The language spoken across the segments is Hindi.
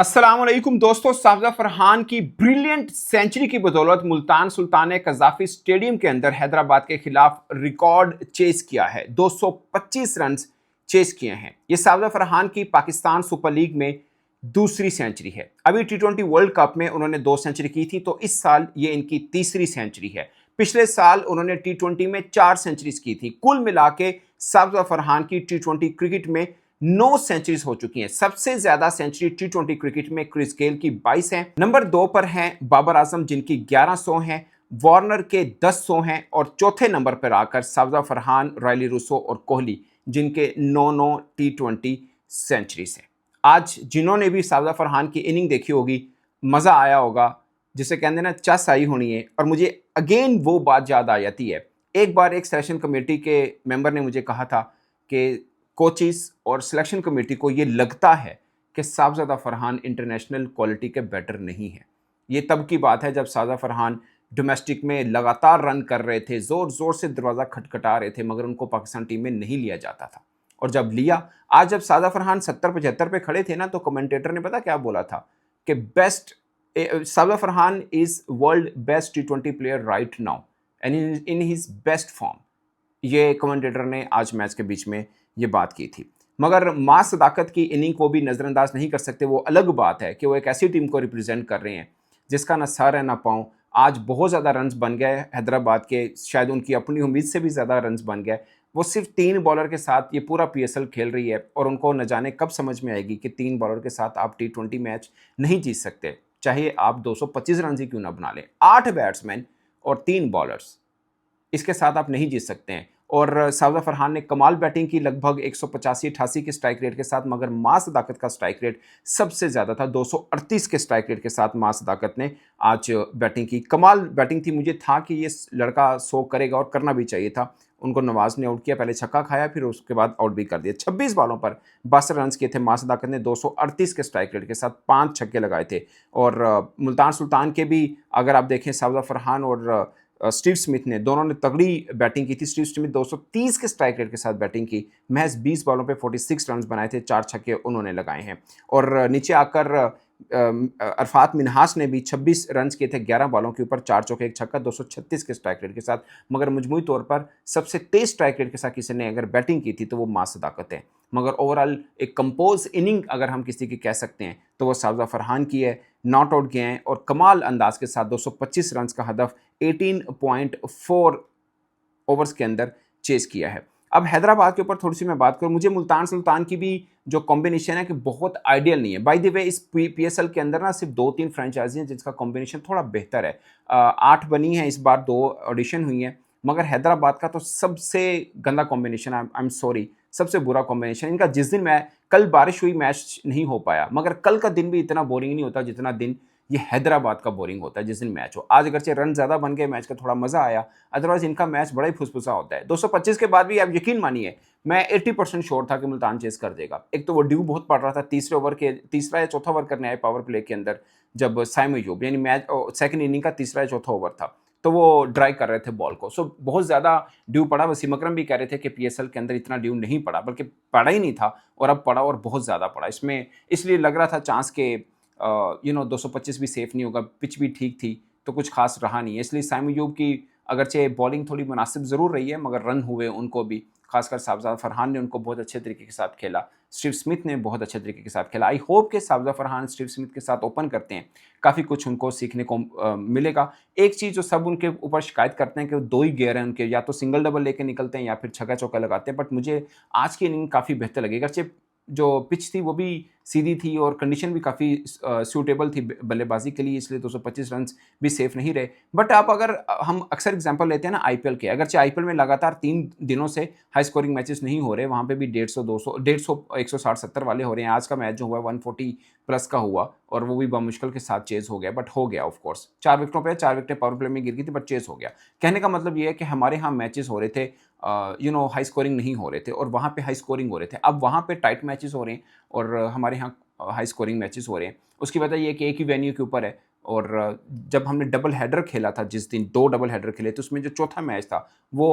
अस्सलामुअलैकुम दोस्तों, साजिद फरहान की ब्रिलियंट सेंचुरी की बदौलत मुल्तान सुल्तान ने कजाफी स्टेडियम के अंदर हैदराबाद के खिलाफ रिकॉर्ड चेस किया है। 225 रन चेस किए हैं। ये साजिद फरहान की पाकिस्तान सुपर लीग में दूसरी सेंचुरी है। अभी टी20 वर्ल्ड कप में उन्होंने 2 सेंचुरी की थी, तो इस साल ये इनकी तीसरी सेंचुरी है। पिछले साल उन्होंने टी20 में 4 सेंचुरीज की थी। कुल मिला के साजिद फरहान की टी20 क्रिकेट में 9 सेंचुरीज हो चुकी हैं। सबसे ज्यादा सेंचुरी टी20 क्रिकेट में क्रिस गेल की 22 हैं। नंबर 2 पर हैं बाबर आजम जिनकी 1100 हैं, वार्नर के 1000 हैं और चौथे नंबर पर आकर साजिद फरहान, रायली रूसो और कोहली जिनके 9-9 टी20 सेंचुरीज हैं। आज जिन्होंने भी साजिद फरहान की इनिंग देखी होगी, मजा आया होगा, जिसे कहते ना चस आई होनी है। और मुझे अगेन वो बात याद आ जाती है। एक बार एक सेलेक्शन कमेटी के मेंबर ने मुझे कहा था कि कोचिस और सिलेक्शन कमेटी को ये लगता है कि साजिद फरहान इंटरनेशनल क्वालिटी के बैटर नहीं है। ये तब की बात है जब साजिद फरहान डोमेस्टिक में लगातार रन कर रहे थे, जोर जोर से दरवाज़ा खटखटा रहे थे, मगर उनको पाकिस्तान टीम में नहीं लिया जाता था। और जब लिया, आज जब साजिद फरहान 70-75 पे खड़े थे ना, तो कमेंटेटर ने पता क्या बोला था कि best Sajid Farhan is world best T20 player right now and in his best form. ये कमेंटेटर ने आज मैच के बीच में ये बात की थी। मगर मां सदाकत की इनिंग को भी नज़रअंदाज नहीं कर सकते। वो अलग बात है कि वो एक ऐसी टीम को रिप्रेजेंट कर रहे हैं जिसका ना सर है ना पाँव। आज बहुत ज़्यादा रन्स बन गए हैदराबाद के, शायद उनकी अपनी उम्मीद से भी ज़्यादा रन्स बन गए। वो सिर्फ 3 बॉलर के साथ ये पूरा पीएसएल खेल रही है और उनको न जाने कब समझ में आएगी कि 3 बॉलर के साथ आप टी20 मैच नहीं जीत सकते, चाहे आप 225 रन ही क्यों ना बना लें। 8 बैट्समैन और 3 बॉलर्स, इसके साथ आप नहीं जीत सकते हैं। और साजिद फरहान ने कमाल बैटिंग की, लगभग 185-88 के स्ट्राइक रेट के साथ, मगर मां सदाकत का स्ट्राइक रेट सबसे ज़्यादा था। 238 के स्ट्राइक रेट के साथ मां सदाकत ने आज बैटिंग की। कमाल बैटिंग थी। मुझे था कि ये लड़का 100 करेगा और करना भी चाहिए था। उनको नवाज ने आउट किया, पहले छक्का खाया, फिर उसके बाद आउट भी कर दिया। 26 बॉलों पर 62 रन किए थे। मां सदाकत ने 238 के स्ट्राइक रेट के साथ 5 छक्के लगाए थे। और मुल्तान सुल्तान के भी अगर आप देखें, साजिद फरहान और स्टीव स्मिथ ने, दोनों ने तगड़ी बैटिंग की थी। स्टीव स्मिथ 230 के स्ट्राइक रेट के साथ बैटिंग की। महज 20 बॉलों पे 46 रन बनाए थे, 4 छक्के उन्होंने लगाए हैं। और नीचे आकर अरफात मिन्हास ने भी 26 रन किए थे 11 बॉलों के ऊपर, 4 चौके 1 छक्का, 236 के स्ट्राइक रेट के साथ। मगर मजमूई तौर पर सबसे तेज स्ट्राइक रेट के साथ किसी ने अगर बैटिंग की थी तो वो मां सदाकत है। मगर ओवरऑल एक कंपोज इनिंग अगर हम किसी की कह सकते हैं तो वो साजिद फरहान की है। नॉट आउट गए हैं और कमाल अंदाज के साथ 225 रन का हदफ 18.4 ओवर्स के अंदर चेस किया है। अब हैदराबाद के ऊपर थोड़ी सी मैं बात करूं, मुझे मुल्तान सुल्तान की भी जो कॉम्बिनेशन है कि बहुत आइडियल नहीं है। बाय द वे, इस पीएसएल के अंदर ना सिर्फ 2-3 फ्रेंचाइजी हैं जिसका कॉम्बिनेशन थोड़ा बेहतर है। 8 बनी है इस बार, 2 ऑडिशन हुई हैं, मगर हैदराबाद का तो सबसे गंदा कॉम्बिनेशन, आई एम सॉरी, सबसे बुरा कॉम्बिनेशन इनका। जिस दिन मैं कल बारिश हुई, मैच नहीं हो पाया, मगर कल का दिन भी इतना बोरिंग नहीं होता जितना दिन ये हैदराबाद का बोरिंग होता है जिस दिन मैच हो। आज अगरचे रन ज़्यादा बन गए, मैच का थोड़ा मज़ा आया, अदरवाइज इनका मैच बड़ा ही फुसफुसा होता है। 225 के बाद भी आप यकीन मानिए, मैं 80% श्योर था कि मुल्तान चेस कर देगा। एक तो वो ड्यू बहुत पड़ रहा था, तीसरे ओवर के तीसरा या चौथा ओवर करने आए पावर प्ले के अंदर, जब साइम अयूब, यानी मैच सेकंड इनिंग का तीसरा या चौथा ओवर था, तो वो ड्राई कर रहे थे बॉल को। सो बहुत ज़्यादा ड्यू पड़ा। वसीम अकरम भी कह रहे थे कि पीएसएल के अंदर इतना ड्यू नहीं पड़ा, बल्कि पड़ा ही नहीं था, और अब पड़ा और बहुत ज़्यादा पड़ा। इसमें इसलिए लग रहा था चांस के 225 भी सेफ नहीं होगा। पिच भी ठीक थी, तो कुछ खास रहा नहीं है। इसलिए साइम अयूब की अगरचे बॉलिंग थोड़ी मुनासिब ज़रूर रही है, मगर रन हुए उनको भी। खासकर साजिद फरहान ने उनको बहुत अच्छे तरीके के साथ खेला, स्टीव स्मिथ ने बहुत अच्छे तरीके के साथ खेला। आई होप कि साजिद फरहान स्टीव स्मिथ के साथ ओपन करते हैं, काफ़ी कुछ उनको सीखने को मिलेगा। एक चीज़ जो सब उनके ऊपर शिकायत करते हैं कि 2 ही गेयर हैं उनके, या तो सिंगल डबल लेके निकलते हैं या फिर छक्का चौका लगाते हैं। बट मुझे आज की इनिंग काफ़ी बेहतर लगी। अगरचे जो पिच थी वो भी सीधी थी और कंडीशन भी काफ़ी सूटेबल थी बल्लेबाजी के लिए, इसलिए 225 रन भी सेफ नहीं रहे। बट आप अगर हम अक्सर एग्जांपल लेते हैं ना आईपीएल के, अगरचे आईपीएल में लगातार 3 दिनों से हाई स्कोरिंग मैचेस नहीं हो रहे, वहाँ पे भी 150, 200, 150, 160, 70 वाले हो रहे हैं। आज का मैच जो हुआ 140 प्लस का हुआ, और वो भी बमुश्किल के साथ चेज हो गया, बट हो गया ऑफ कोर्स। 4 विकेटों पे, 4 विकेटें पावर प्ले में गिर गई थी, बट चेज हो गया। कहने का मतलब ये है कि हमारे यहाँ मैचेस हो रहे थे, हाई स्कोरिंग नहीं हो रहे थे, और वहाँ पे हाई स्कोरिंग हो रहे थे। अब वहाँ पे टाइट मैचेस हो रहे हैं और हमारे यहाँ हाई स्कोरिंग मैचेस हो रहे हैं। उसकी वजह ये कि एक ही वेन्यू के ऊपर है, और जब हमने डबल हेडर खेला था, जिस दिन 2 डबल हेडर खेले तो उसमें जो चौथा मैच था वो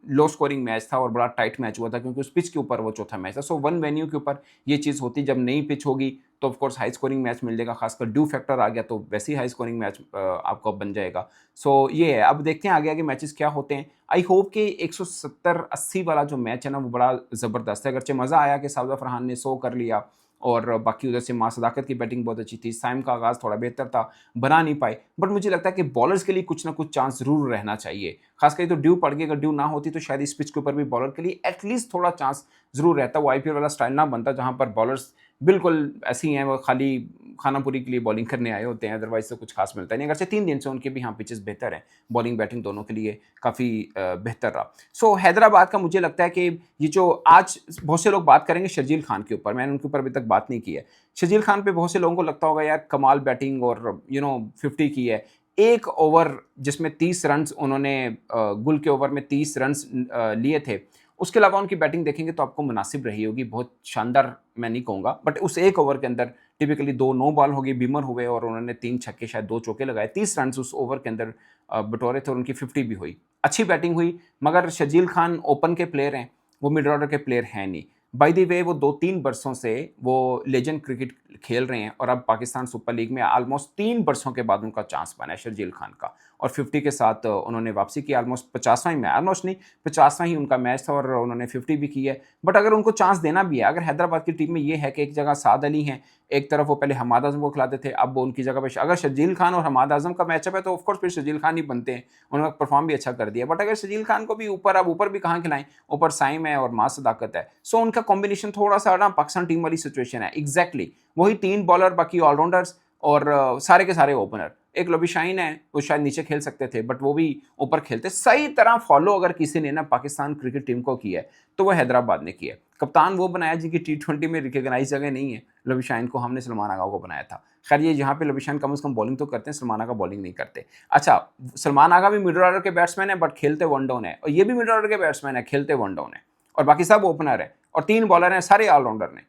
लो स्कोरिंग मैच था और बड़ा टाइट मैच हुआ था, क्योंकि उस पिच के ऊपर वो चौथा मैच था। सो वन वेन्यू के ऊपर ये चीज़ होती, जब नई पिच होगी तो of course high scoring match मिल जाएगा, खासकर ड्यू फैक्टर आ गया तो वैसे ही हाई स्कोरिंग मैच आपको बन जाएगा। सो ये है, अब देखते हैं आगे आगे मैचेस क्या होते हैं। आई होप कि 170-80 वाला जो मैच है ना वो बड़ा ज़बरदस्त है। अगरचे मज़ा आया कि साउद फरहान ने 100 कर लिया, और बाकी उधर से मां सदाकत की बैटिंग बहुत अच्छी थी, साइम का आगाज़ थोड़ा बेहतर था, बना नहीं पाए, बट मुझे लगता है कि बॉलर्स के लिए कुछ ना कुछ चांस ज़रूर रहना चाहिए। खासकर तो ड्यू पड़ गई, अगर ड्यू ना होती तो शायद इस पिच के ऊपर भी बॉलर के लिए एटलीस्ट थोड़ा चांस ज़रूर रहता, वो आईपीएल वाला स्टाइल ना बनता जहाँ पर बॉलर्स बिल्कुल ऐसी हैं, वो खाली खानापुरी के लिए बॉलिंग करने आए होते हैं, अदरवाइज तो कुछ खास मिलता नहीं। अगरचे 3 दिन से उनके भी यहाँ पिचेस बेहतर हैं, बॉलिंग बैटिंग दोनों के लिए काफ़ी बेहतर रहा। सो हैदराबाद का मुझे लगता है कि ये जो आज बहुत से लोग बात करेंगे शर्जील खान के ऊपर, मैंने उनके ऊपर अभी तक बात नहीं की है। शर्जील खान पे बहुत से लोगों को लगता होगा यार कमाल बैटिंग और 50 की है। एक ओवर जिसमें 30 रन्स उन्होंने गुल के ओवर में 30 रन्स लिए थे, उसके अलावा उनकी बैटिंग देखेंगे तो आपको मुनासिब रही होगी, बहुत शानदार मैं नहीं कहूँगा, बट उस एक ओवर के अंदर टिपिकली 2 नो बॉल हो गई, बीमर हुए और उन्होंने 3 छक्के शायद 2 चौके लगाए, 30 रन उस ओवर के अंदर बटोरे थे और उनकी 50 भी हुई। अच्छी बैटिंग हुई, मगर शर्जील खान ओपन के प्लेयर हैं, वो मिड ऑर्डर के प्लेयर हैं नहीं। बाय द वे वो 2-3 बरसों से वो लेजेंड क्रिकेट खेल रहे हैं, और अब पाकिस्तान सुपर लीग में ऑलमोस्ट 3 बरसों के बाद उनका चांस बना है शर्जील खान का, और 50 के साथ उन्होंने वापसी की। ऑलमोस्ट 50वां ही, ऑलमोस्ट नहीं 50वां ही उनका मैच था और उन्होंने 50 भी की है। बट अगर उनको चांस देना भी है, अगर हैदराबाद की टीम में ये है कि एक जगह साद अली हैं, एक तरफ वो पहले हमाद आजम को खिलाते थे, अब वो उनकी जगह पे अगर शर्जील खान और हमाद आजम का मैचअप है तो ऑफकोर्स फिर शर्जील खान ही बनते हैं, उन्होंने परफॉर्म भी अच्छा कर दिया। बट अगर शर्जील खान को भी ऊपर, अब ऊपर भी कहाँ खिलाएं, ऊपर साइम है और मां सदाकत है, सो उनका कॉम्बिनेशन थोड़ा सा ना पाकिस्तान टीम वाली सिचुएशन है। एग्जैक्टली वही 3 बॉलर, बाकी ऑलराउंडर्स और सारे के सारे ओपनर। एक लबी शाहीन है, वो शायद नीचे खेल सकते थे बट वो भी ऊपर खेलते। सही तरह फॉलो अगर किसी ने ना पाकिस्तान क्रिकेट टीम को किया है तो वो हैदराबाद ने किया है। कप्तान वो बनाया जिनकी T20 में रिकॉग्नाइज जगह नहीं है। लबी शाहीन को हमने सलमान आगा को बनाया था। खैर ये यहाँ पे लबी शाहीन कम से कम बॉलिंग तो करते हैं, सलमान आगा बॉलिंग नहीं करते। अच्छा, सलमान आगा भी मिडल ऑर्डर के बैट्समैन है बट खेलते वन डाउन है, और ये भी मिडल ऑर्डर के बैट्समैन है, खेलते वन डाउन है, और बाकी सब ओपनर है और 3 बॉलर हैं, सारे ऑलराउंडर ने।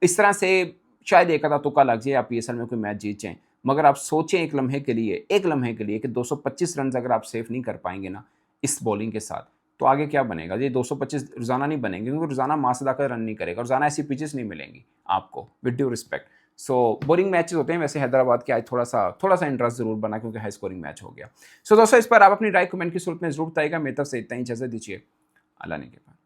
इस तरह से शायद एक आधा तुक्का लग जाए, आप PSL में कोई मैच जीत जाएं, मगर आप सोचें एक लम्हे के लिए कि 225 रन अगर आप सेफ नहीं कर पाएंगे ना इस बॉलिंग के साथ, तो आगे क्या बनेगा। ये 225 रोजाना नहीं बनेंगे, क्योंकि रोजाना मासदा का रन नहीं करेगा, रोजाना ऐसी पिचेस नहीं मिलेंगी आपको, with due respect. So boring matches होते हैं। वैसे हैदराबाद के आज थोड़ा सा इंटरेस्ट जरूर बना, क्योंकि हाई स्कोरिंग मैच हो गया। सो दोस्तों, इस पर आप अपनी राय कमेंट की सूरत में जरूर बताइएगा। मेरी तरफ से इतना ही, इजाजत दीजिए, अल्लाह ने के पास।